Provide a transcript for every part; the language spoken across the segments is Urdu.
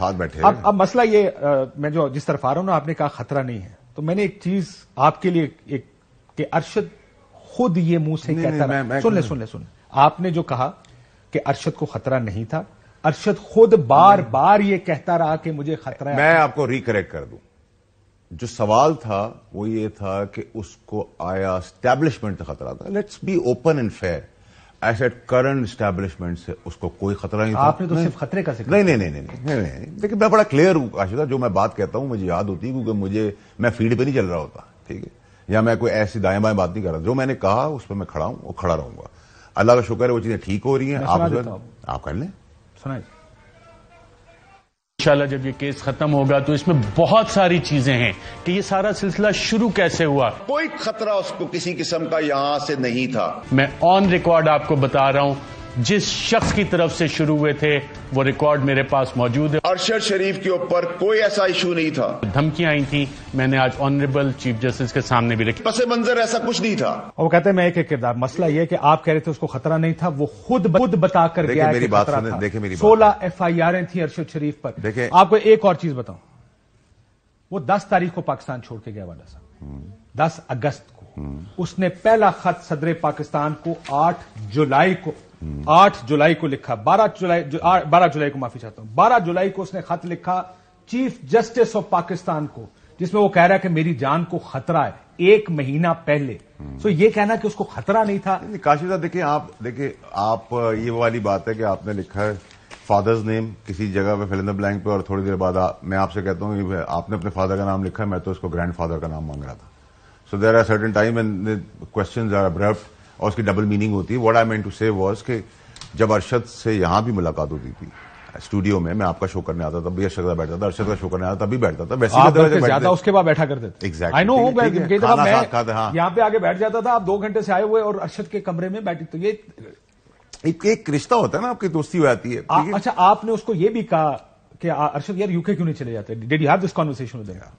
ساتھ بیٹھے. اب مسئلہ یہ میں جو جس طرف آ رہا ہوں نا, آپ نے کہا خطرہ نہیں ہے, تو میں نے ایک چیز آپ کے لیے کہ ارشد خود یہ منہ سے کہتا رہا. سن لیں آپ نے جو کہا کہ ارشد کو خطرہ نہیں تھا, ارشد خود بار بار یہ کہتا رہا کہ مجھے خطرہ ہے. میں آپ کو ریکریکٹ کر دوں, جو سوال تھا وہ یہ تھا کہ اس کو آیا اسٹیبلشمنٹ سے خطرہ تھا. Let's be open and fair. ایسے کرنٹ اسٹیبلشمنٹ سے اس کو کوئی خطرہ نہیں تھا. آپ نے تو صرف خطرے کا ذکر. نہیں. دیکھیں میں بڑا کلیئر ہوں کاشفہ, جو میں بات کہتا ہوں مجھے یاد ہوتی ہے, کیونکہ میں فیلڈ پہ نہیں چل رہا ہوتا, ٹھیک ہے, یا میں کوئی ایسی دائیں بائیں بات نہیں کر رہا. جو میں نے کہا اس پہ میں کھڑا ہوں, وہ کھڑا رہوں گا. اللہ کا شکر ہے وہ چیزیں ٹھیک ہو رہی ہیں. آپ کر لیں. سنائیں. انشاءاللہ جب یہ کیس ختم ہوگا تو اس میں بہت ساری چیزیں ہیں کہ یہ سارا سلسلہ شروع کیسے ہوا. کوئی خطرہ اس کو کسی قسم کا یہاں سے نہیں تھا. میں آن ریکارڈ آپ کو بتا رہا ہوں, جس شخص کی طرف سے شروع ہوئے تھے وہ ریکارڈ میرے پاس موجود ہے. ارشد شریف کے اوپر کوئی ایسا ایشو نہیں تھا. دھمکیاں آئی تھیں, میں نے آج آنریبل چیف جسٹس کے سامنے بھی رکھی. پس منظر ایسا کچھ نہیں تھا. اور وہ کہتے ہیں میں ایک کردار. مسئلہ یہ کہ آپ کہہ رہے تھے اس کو خطرہ نہیں تھا, وہ خود بتا کر گیا کہ خطرہ تھا. 16 FIR تھیں ارشد شریف پر. آپ کو ایک اور چیز بتاؤں, وہ 10 تاریخ کو پاکستان چھوڑ کے گیا والا صاحب. 10 اگست کو اس نے پہلا خط صدر پاکستان کو 8 جولائی کو لکھا. 12 جولائی کو معافی چاہتا ہوں. 12 جولائی کو اس نے خط لکھا چیف جسٹس آف پاکستان کو, جس میں وہ کہہ رہا ہے کہ میری جان کو خطرہ ہے, 1 مہینہ پہلے. سو یہ کہنا کہ اس کو خطرہ نہیں تھا. کاشف صاحب دیکھیں آپ یہ والی بات ہے کہ آپ نے لکھا ہے فادرز نیم کسی جگہ پہ فل ان دی بلینک پہ, اور تھوڑی دیر بعد میں آپ سے کہتا ہوں آپ نے اپنے فادر کا نام لکھا ہے, میں تو اس کو گرینڈ فادر کا نام مانگ رہا تھا. So there are certain time and questions are abrupt, اور اس کی ڈبل میننگ ہوتی ہے. What I mean to say was کہ جب ارشد سے یہاں بھی ملاقات ہوتی تھی اسٹوڈیو میں آپ کا شو کرنے آتا تھا, بھی ارشد کا بیٹھتا تھا, ارشد کا شو کرنے آتا تب بھی بیٹھتا تھا. ویسے زیادہ اس کے بعد بیٹھا کرتے تھے. یہاں پہ آگے بیٹھ جاتا تھا, آپ 2 گھنٹے سے آئے ہوئے اور ارشد کے کمرے میں بیٹھی. تو یہ ایک رشتہ ہوتا ہے نا, آپ کی دوستی ہو جاتی ہے. اچھا, آپ نے اس کو یہ بھی کہا کہ ارشد یار UK کیوں نہیں چلے جاتے؟ Did you have this conversation with him?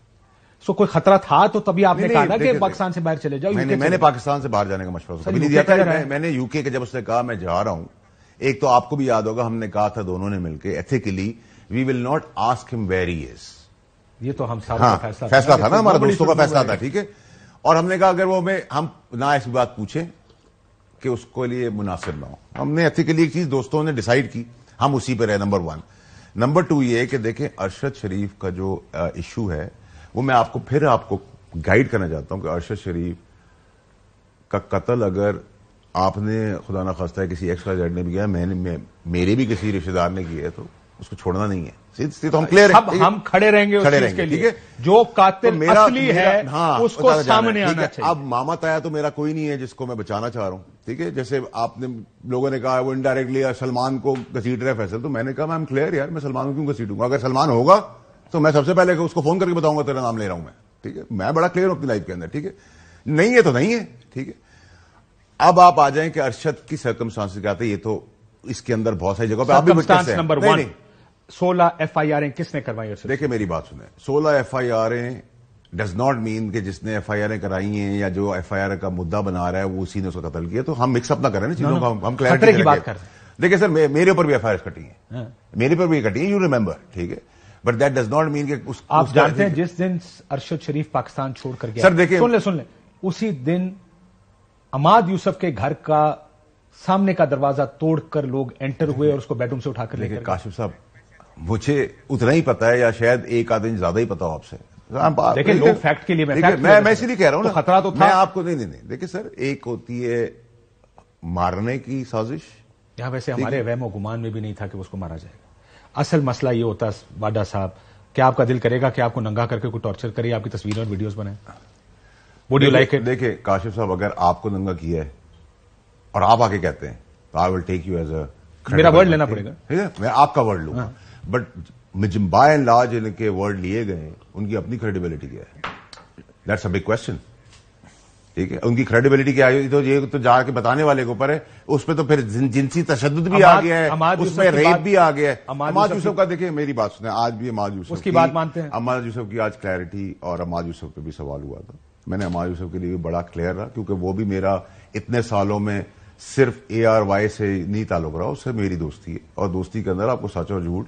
So کوئی خطرہ تھا تو تبھی آپ نے کہا نا کہ پاکستان سے باہر چلے جاؤ. میں نے پاکستان سے باہر جانے کا مشورہ کبھی نہیں دیا تھا. میں نے UK کے جب اس نے کہا میں جا رہا ہوں, ایک تو آپ کو بھی یاد ہوگا ہم نے کہا تھا دونوں نے مل کے ethically we will not ask ہم ویئر ہی از. یہ تو ہم فیصلہ تھا نا, ہمارا دوستوں کا فیصلہ تھا, ٹھیک ہے. اور ہم نے کہا اگر وہ ہم نہ ایسی بات پوچھیں کہ اس کو لیے مناسب نہ ہو. ہم نے ایتھیکلی ایک چیز دوستوں نے ڈیسائیڈ کی, ہم اسی پہ رہے. نمبر 1. نمبر 2 یہ کہ دیکھیں ارشد شریف کا جو ایشو ہے وہ میں آپ کو گائیڈ کرنا چاہتا ہوں کہ ارشد شریف کا قتل اگر آپ نے خدا نہ خواستہ کسی ایکسٹرا جج نے بھی کیا, میرے بھی کسی رشتے دار نے کیا ہے, تو اس کو چھوڑنا نہیں ہے. تو ہم کلیئر ہیں, ہم کھڑے رہیں گے اس چیز کے لیے. جو قاتل اصلی ہے اس کو سامنے آنا چاہیے. اب ماما تایا تو میرا کوئی نہیں ہے جس کو میں بچانا چاہ رہا ہوں, ٹھیک ہے. جیسے آپ نے لوگوں نے کہا وہ انڈائریکٹلی سلمان کو گھسیٹ رہے فیصل, تو میں نے کہا میں کلیئر یار, میں سلمان کو کیوں گھسیٹوں گا؟ اگر سلمان ہوگا تو میں سب سے پہلے اس کو فون کر کے بتاؤں گا تیرا نام لے رہا ہوں میں, ٹھیک ہے. میں بڑا کلیئر ہوں اپنی لائف کے اندر, ٹھیک ہے. نہیں ہے تو نہیں ہے, ٹھیک ہے. اب آپ آ جائیں کہ ارشد کی سرکمسٹانس کیا تھے, یہ تو اس کے اندر بہت ساری جگہوں پہ آپ بھی نمبر 1 16 FIR کس نے کروائی؟ دیکھیں میری بات سنیں, 16 FIR ڈز ناٹ مین کہ جس نے FIR کرائی ہیں یا جو FIR کا مدعا بنا رہا ہے وہ اسی نے اس کو قتل کیا. تو ہم مکس اپ نہ کریں نا چیزوں کو, ہم خطرے کی بات کریں. دیکھیں سر میرے اوپر بھی FIR کٹی ہیں, میرے پر بھی کٹی ہیں, یو ریمبر, ٹھیک ہے. But that does not mean کہ آپ جانتے ہیں جس دن ارشد شریف پاکستان چھوڑ کر گیا, سر دیکھیں سن لیں, اسی دن عماد یوسف کے گھر کا سامنے کا دروازہ توڑ کر لوگ انٹر ہوئے اور اس کو بیڈ روم سے اٹھا کر لے گئے. کاشف صاحب مجھے اتنا ہی پتا ہے یا شاید ایک آدھ انچ زیادہ ہی پتا ہو آپ سے. دیکھیں لوگ فیکٹ کے لیے میں اسی لیے کہہ رہا ہوں نا, خطرہ تو تھا. میں آپ کو نہیں دیکھیں سر, ایک ہوتی ہے مارنے کی سازش, یہاں ویسے ہمارے وہم و گمان میں بھی نہیں تھا کہ اس کو مارا جائے گا. اصل مسئلہ یہ ہوتا واڈا صاحب, کیا آپ کا دل کرے گا کہ آپ کو ننگا کر کے کوئی ٹارچر کرے, آپ کی تصویریں اور ویڈیوز بنائیں؟ Would you like it? دیکھیں کاشف صاحب, اگر آپ کو ننگا کیا ہے اور آپ آگے کہتے ہیں تو آئی ول ٹیک یو ایز اے, میرا ورڈ لینا پڑے گا, ٹھیک ہے, میں آپ کا ورڈ لوں گا. بٹ بائی اینڈ لارج ان کے ورڈ لیے گئے, ان کی اپنی کریڈیبلٹی کیا ہے؟ دیٹس اے بگ کوشچن, ٹھیک ہے. ان کی کریڈیبلٹی کیا ہے تو یہ تو جا کے بتانے والے کے اوپر ہے. اس پہ تو پھر جنسی تشدد بھی آ گیا ہے, اس میں ریپ بھی آ گیا ہے. عماد یوسف کا دیکھیں میری بات سنیں, آج بھی عماد یوسف اس کی بات مانتے ہیں. عماد یوسف کی آج کلیئرٹی, اور عماد یوسف پہ بھی سوال ہوا تھا. میں نے عماد یوسف کے لیے بھی بڑا کلیئر رہا, کیونکہ وہ بھی میرا اتنے سالوں میں صرف ARY سے نہیں تعلق رہا, اس سے میری دوستی ہے, اور دوستی کے اندر آپ کو سچ اور جھوٹ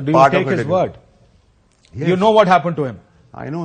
do you take his word? You know what happened to him? I know.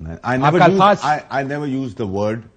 I never used the word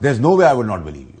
There's no way I will not believe you,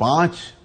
5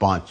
5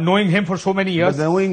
knowing him for so many years, knowing